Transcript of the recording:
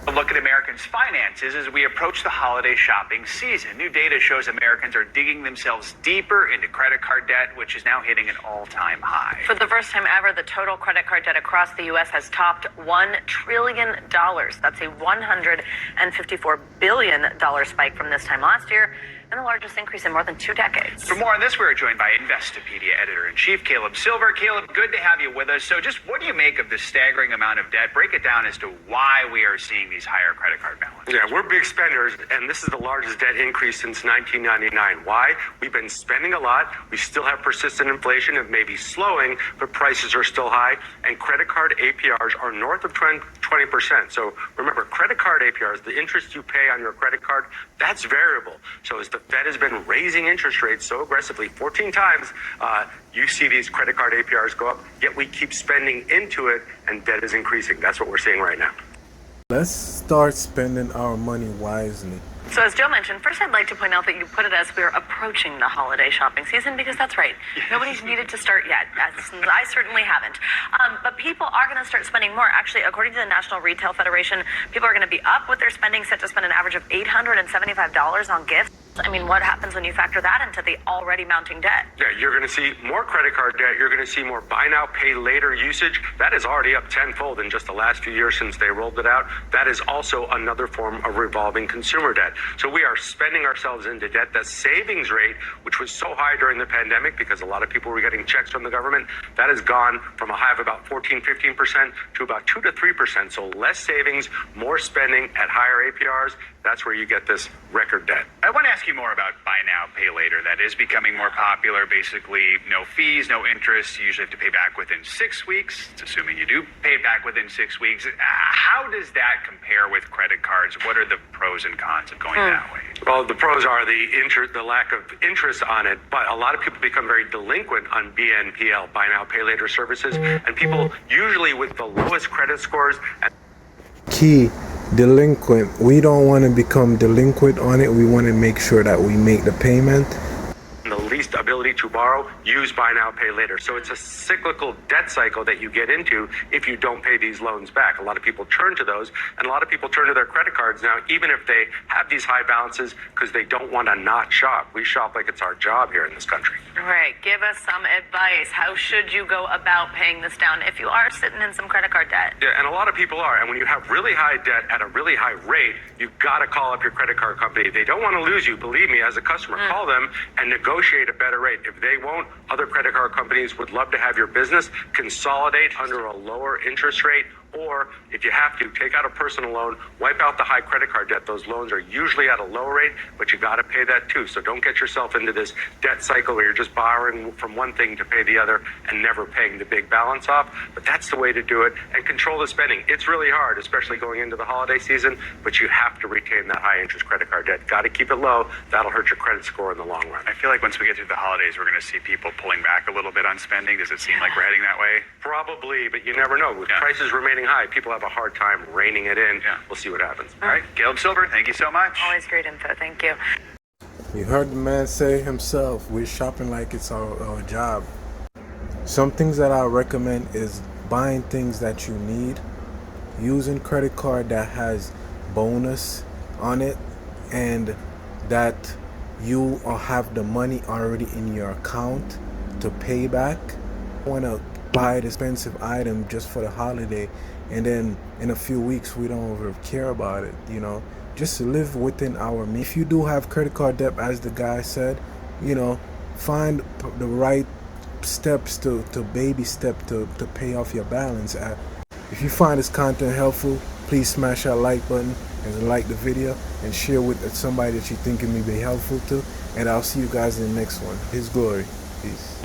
A look at Americans' finances as we approach the holiday shopping season. New data shows Americans are digging themselves deeper into credit card debt, which is now hitting an all-time high. For the first time ever, the total credit card debt across the U.S. has topped $1 trillion. That's a $154 billion spike from this time last year, and the largest increase in more than 2 decades. For more on this, we are joined by Investopedia editor-in-chief Caleb Silver. Caleb, good to have you with us. So just what do you make of this staggering amount of debt? Break it down as to why we are seeing these higher credit card balances. Yeah, we're big spenders, and this is the largest debt increase since 1999. Why? We've been spending a lot. We still have persistent inflation. It may be slowing, but prices are still high, and credit card APRs are north of 20%. So remember, credit card APRs, the interest you pay on your credit card, that's variable. So as the Fed has been raising interest rates so aggressively, 14 times, you see these credit card APRs go up, yet we keep spending into it, and debt is increasing. That's what we're seeing right now. Let's start spending our money wisely. So as Joe mentioned, first I'd like to point out that you put it as we're approaching the holiday shopping season, because that's right. Nobody's needed to start yet. I certainly haven't. But people are going to start spending more. Actually, according to the National Retail Federation, people are going to be up with their spending, set to spend an average of $875 on gifts. I mean, what happens when you factor that into the already mounting debt? Yeah, you're going to see more credit card debt. You're going to see more buy now, pay later usage. That is already up tenfold in just the last few years since they rolled it out. That is also another form of revolving consumer debt. So we are spending ourselves into debt. The savings rate, which was so high during the pandemic because a lot of people were getting checks from the government, that has gone from a high of about 14-15% to about 2 to 3%. So less savings, more spending at higher APRs. That's where you get this record debt. I want to ask you more about buy now, pay later. That is becoming more popular. Basically, no fees, no interest. You usually have to pay back within 6 weeks. It's assuming you do pay it back within 6 weeks. How does that compare with credit cards? What are the pros and cons of going that way? Well, the pros are the lack of interest on it, but a lot of people become very delinquent on BNPL, buy now, pay later services, and people usually with the lowest credit scores. Key, delinquent. We don't want to become delinquent on it. We want to make sure that we make the payment. The least ability to borrow, use buy now, pay later. So it's a cyclical debt cycle that you get into if you don't pay these loans back. A lot of people turn to those, and a lot of people turn to their credit cards now, even if they have these high balances, because they don't want to not shop. We shop like it's our job here in this country. Right. Give us some advice. How should you go about paying this down if you are sitting in some credit card debt? Yeah, and a lot of people are. And when you have really high debt at a really high rate, you've got to call up your credit card company. They don't want to lose you. Believe me, as a customer, call them and negotiate a better rate. If they won't, other credit card companies would love to have your business consolidate under a lower interest rate. Or if you have to, take out a personal loan, wipe out the high credit card debt. Those loans are usually at a low rate, but you got to pay that too. So don't get yourself into this debt cycle where you're just borrowing from one thing to pay the other and never paying the big balance off. But that's the way to do it, and control the spending. It's really hard, especially going into the holiday season, but you have to retain that high interest credit card debt. Got to keep it low. That'll hurt your credit score in the long run. I feel like once we get through the holidays, we're going to see people pulling back a little bit on spending. Does it seem like we're heading that way? Probably, but you never know. With prices remaining high, people have a hard time reining it in. We'll see what happens. All right, Caleb Silver, thank you so much. Always great info. Thank you. You heard the man say himself, we're shopping like it's our job. Some things that I recommend is buying things that you need, using credit card that has bonus on it, and that you have the money already in your account to pay back. Want to buy an expensive item just for the holiday, and then in a few weeks we don't ever care about it, you know. Just live within our means. If you do have credit card debt, as the guy said, you know, find the right steps to baby step to pay off your balance. If you find this content helpful, please smash that like button and like the video and share with somebody that you think it may be helpful to, and I'll see you guys in the next one. His glory. Peace.